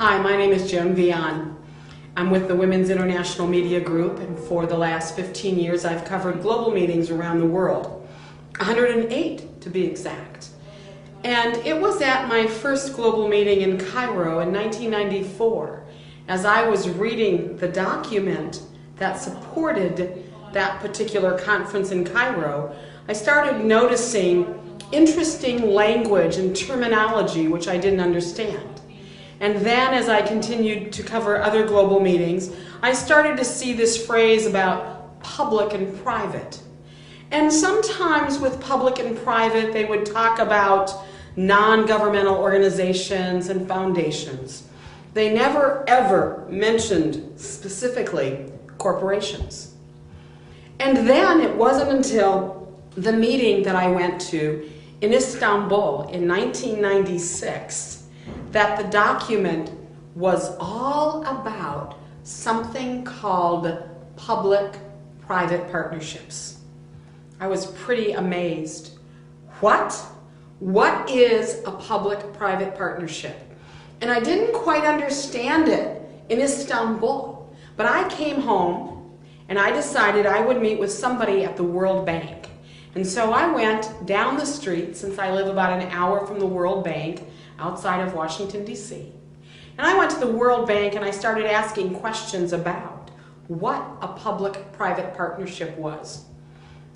Hi, my name is Joan Veon. I'm with the Women's International Media Group, and for the last 15 years I've covered global meetings around the world, 108 to be exact. And it was at my first global meeting in Cairo in 1994, as I was reading the document that supported that particular conference in Cairo, I started noticing interesting language and terminology which I didn't understand. And then as I continued to cover other global meetings, I started to see this phrase about public and private. And sometimes with public and private, they would talk about non-governmental organizations and foundations. They never ever mentioned specifically corporations. And then it wasn't until the meeting that I went to in Istanbul in 1996 that the document was all about something called public-private partnerships. I was pretty amazed. What is a public-private partnership? And I didn't quite understand it in Istanbul, but I came home and I decided I would meet with somebody at the World Bank. And so I went down the street, since I live about an hour from the World Bank, outside of Washington, D.C. And I went to the World Bank and I started asking questions about what a public-private partnership was.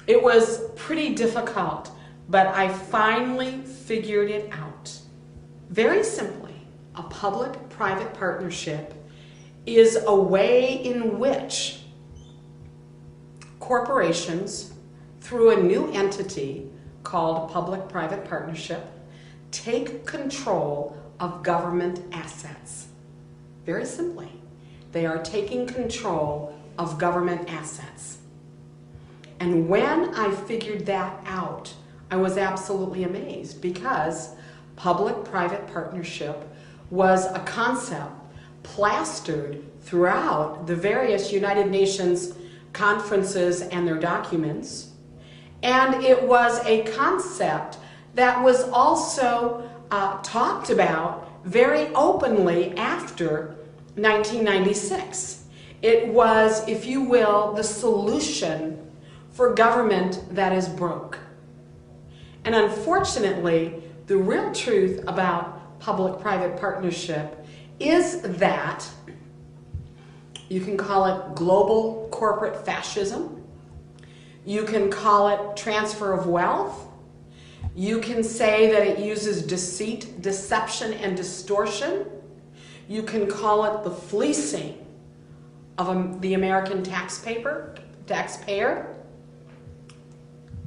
It was pretty difficult, but I finally figured it out. Very simply, a public-private partnership is a way in which corporations, through a new entity called public-private partnership, take control of government assets. Very simply, they are taking control of government assets. And when I figured that out, I was absolutely amazed, because public-private partnership was a concept plastered throughout the various United Nations conferences and their documents. And it was a concept that was also talked about very openly after 1996. It was, if you will, the solution for government that is broke. And unfortunately, the real truth about public-private partnership is that you can call it global corporate fascism. You can call it transfer of wealth. You can say that it uses deceit, deception, and distortion. You can call it the fleecing of the American taxpayer.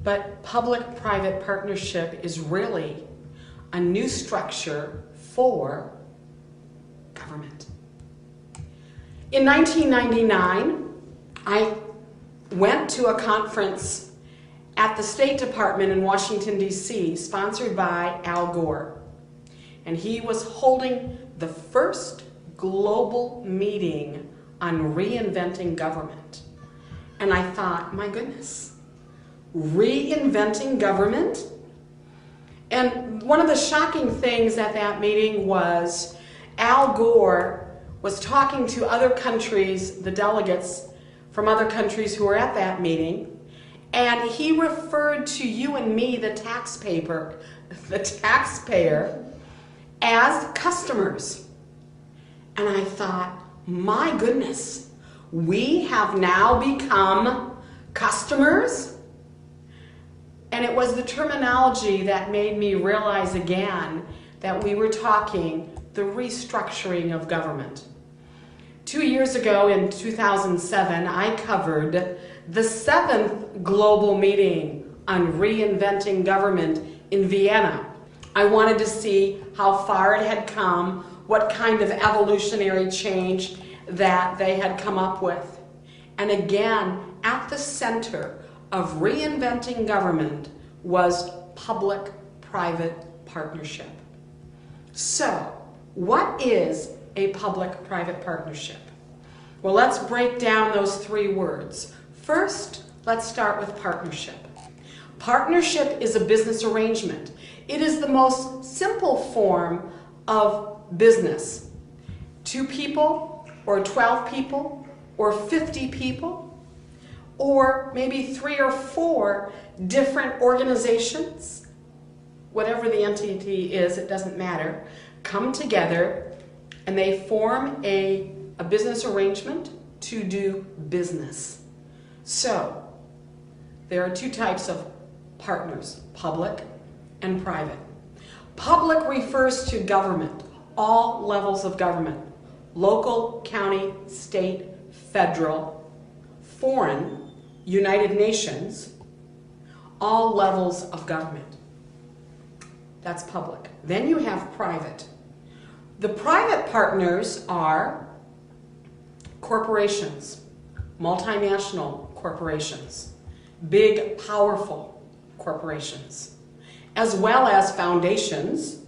But public-private partnership is really a new structure for government. In 1999, I went to a conference at the State Department in Washington, D.C., sponsored by Al Gore. And he was holding the first global meeting on reinventing government. And I thought, my goodness, reinventing government? And one of the shocking things at that meeting was Al Gore was talking to other countries, the delegates from other countries who were at that meeting, and he referred to you and me, the taxpayer, as customers. And I thought, my goodness, we have now become customers? And it was the terminology that made me realize again that we were talking the restructuring of government. 2 years ago, in 2007, I covered the 7th global meeting on reinventing government in Vienna. I wanted to see how far it had come, what kind of evolutionary change that they had come up with. And again, at the center of reinventing government was public-private partnership. So, what is a public-private partnership? Well, let's break down those 3 words. First, let's start with partnership. Partnership is a business arrangement. It is the most simple form of business. 2 people, or 12 people, or 50 people, or maybe 3 or 4 different organizations, whatever the entity is, it doesn't matter, come together and they form a business arrangement to do business. So, there are 2 types of partners, public and private. Public refers to government, all levels of government, local, county, state, federal, foreign, United Nations, all levels of government. That's public. Then you have private. The private partners are corporations, multinational corporations, big, powerful corporations, as well as foundations.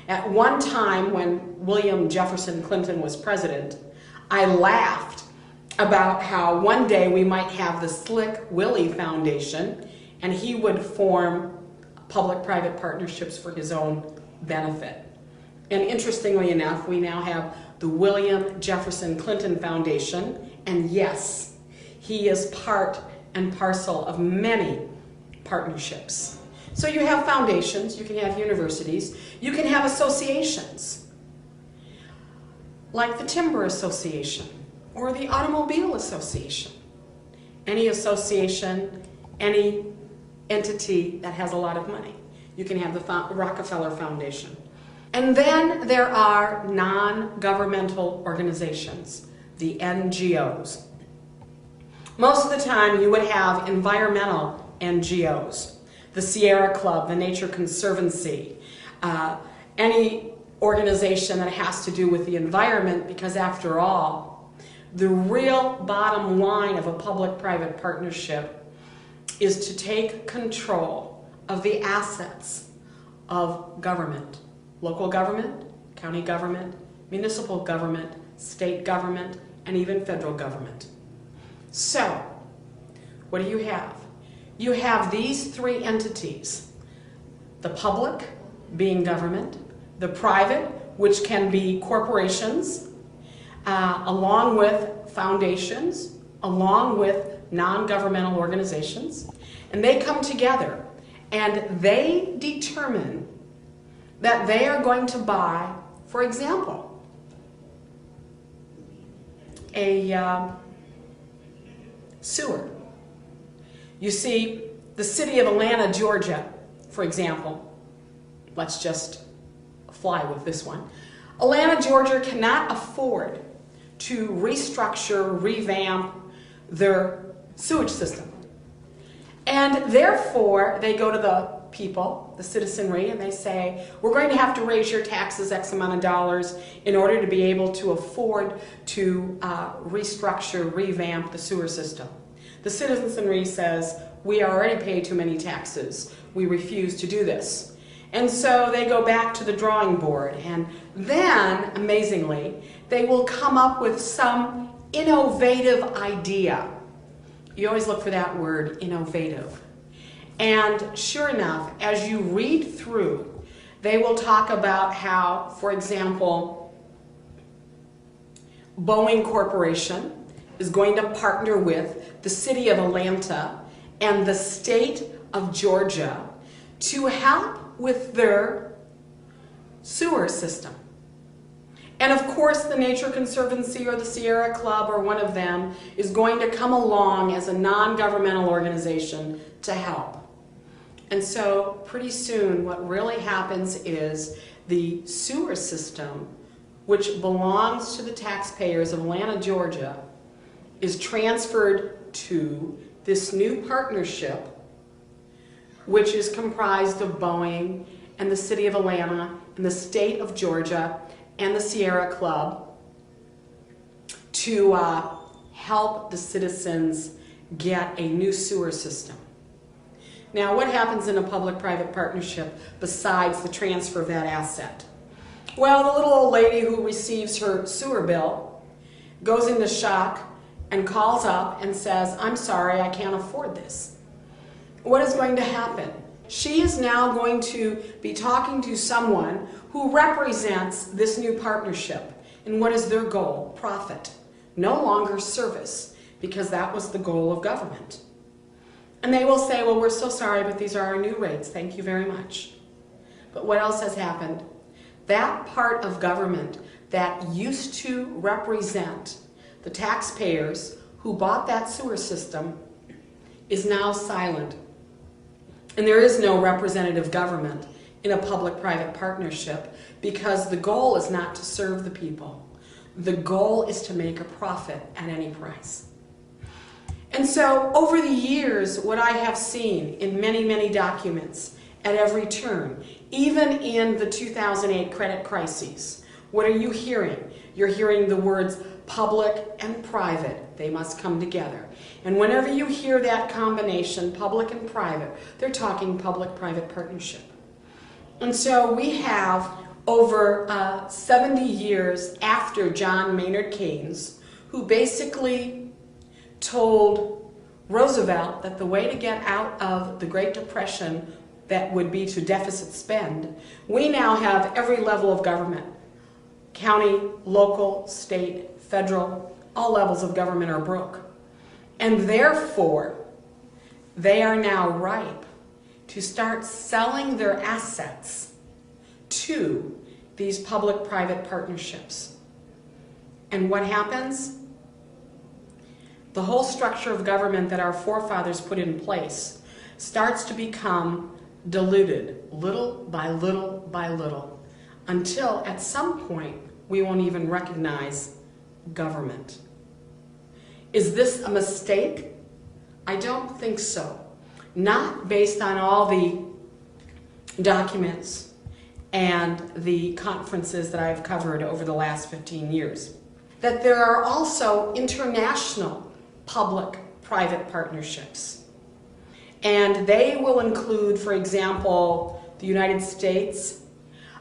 At one time when William Jefferson Clinton was president, I laughed about how one day we might have the Slick Willie Foundation and he would form public-private partnerships for his own benefit. And interestingly enough, we now have the William Jefferson Clinton Foundation, and yes, he is part and parcel of many partnerships. So you have foundations, you can have universities, you can have associations, like the Timber Association or the Automobile Association. Any association, any entity that has a lot of money. You can have the Rockefeller Foundation. And then there are non-governmental organizations, the NGOs. Most of the time you would have environmental NGOs, the Sierra Club, the Nature Conservancy, any organization that has to do with the environment, because after all, the real bottom line of a public-private partnership is to take control of the assets of government, local government, county government, municipal government, state government, and even federal government. So, what do you have? You have these 3 entities, the public being government, the private, which can be corporations, along with foundations, along with non-governmental organizations, and they come together and they determine that they are going to buy, for example, a sewer. You see, the city of Atlanta, Georgia, for example, let's just fly with this one. Atlanta, Georgia cannot afford to restructure, revamp their sewage system. And therefore, they go to the people, the citizenry, and they say, we're going to have to raise your taxes X amount of dollars in order to be able to afford to restructure, revamp the sewer system. The citizenry says, we already pay too many taxes. We refuse to do this. And so they go back to the drawing board, and then, amazingly, they will come up with some innovative idea. You always look for that word, innovative. And sure enough, as you read through, they will talk about how, for example, Boeing Corporation is going to partner with the city of Atlanta and the state of Georgia to help with their sewer system. And of course, the Nature Conservancy or the Sierra Club or one of them is going to come along as a non-governmental organization to help. And so pretty soon what really happens is the sewer system, which belongs to the taxpayers of Atlanta, Georgia, is transferred to this new partnership, which is comprised of Boeing and the city of Atlanta and the state of Georgia and the Sierra Club to help the citizens get a new sewer system. Now, what happens in a public-private partnership besides the transfer of that asset? Well, the little old lady who receives her sewer bill goes into shock and calls up and says, I'm sorry, I can't afford this. What is going to happen? She is now going to be talking to someone who represents this new partnership. And what is their goal? Profit. No longer service, because that was the goal of government. And they will say, well, we're so sorry, but these are our new rates. Thank you very much. But what else has happened? That part of government that used to represent the taxpayers who bought that sewer system is now silent. And there is no representative government in a public-private partnership because the goal is not to serve the people. The goal is to make a profit at any price. And so over the years, what I have seen in many, many documents at every turn, even in the 2008 credit crises, what are you hearing? You're hearing the words public and private. They must come together. And whenever you hear that combination, public and private, they're talking public-private partnership. And so we have over 70 years after John Maynard Keynes, who basically told Roosevelt that the way to get out of the Great Depression that would be to deficit spend, we now have every level of government, county, local, state, federal, all levels of government are broke. And therefore, they are now ripe to start selling their assets to these public-private partnerships. And what happens? The whole structure of government that our forefathers put in place starts to become diluted little by little by little until at some point we won't even recognize government. Is this a mistake? I don't think so. Not based on all the documents and the conferences that I've covered over the last 15 years. That there are also international public-private partnerships. And they will include, for example, the United States,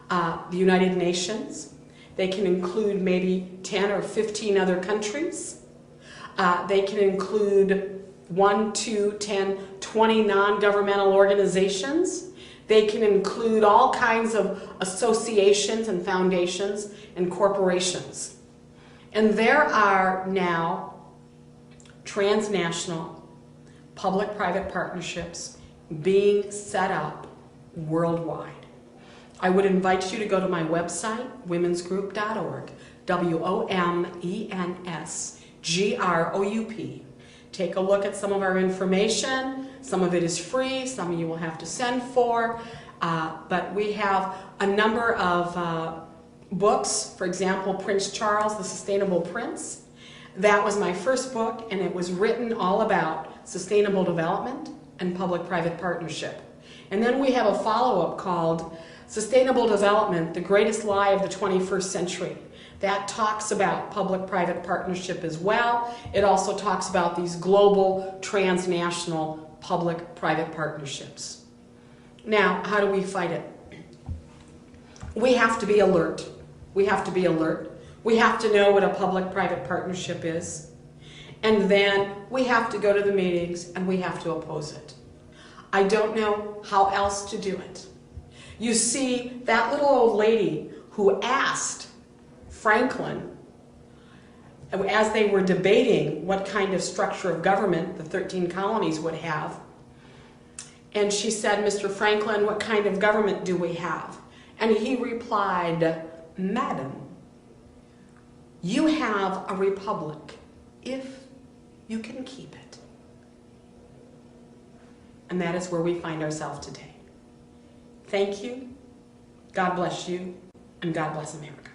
the United Nations. They can include maybe 10 or 15 other countries. They can include 1, 2, 10, 20 non-governmental organizations. They can include all kinds of associations and foundations and corporations. And there are now transnational public-private partnerships being set up worldwide. I would invite you to go to my website, womensgroup.org, WOMENSGROUP. Take a look at some of our information. Some of it is free, some of you will have to send for, but we have a number of books. For example, Prince Charles, The Sustainable Prince. That was my first book, and it was written all about sustainable development and public-private partnership. And then we have a follow-up called Sustainable Development, the Greatest Lie of the 21st Century. That talks about public-private partnership as well. It also talks about these global, transnational, public-private partnerships. Now, how do we fight it? We have to be alert. We have to be alert. We have to know what a public-private partnership is. And then we have to go to the meetings and we have to oppose it. I don't know how else to do it. You see, that little old lady who asked Franklin, as they were debating what kind of structure of government the 13 colonies would have, and she said, Mr. Franklin, what kind of government do we have? And he replied, Madam, you have a republic if you can keep it. And that is where we find ourselves today. Thank you, God bless you, and God bless America.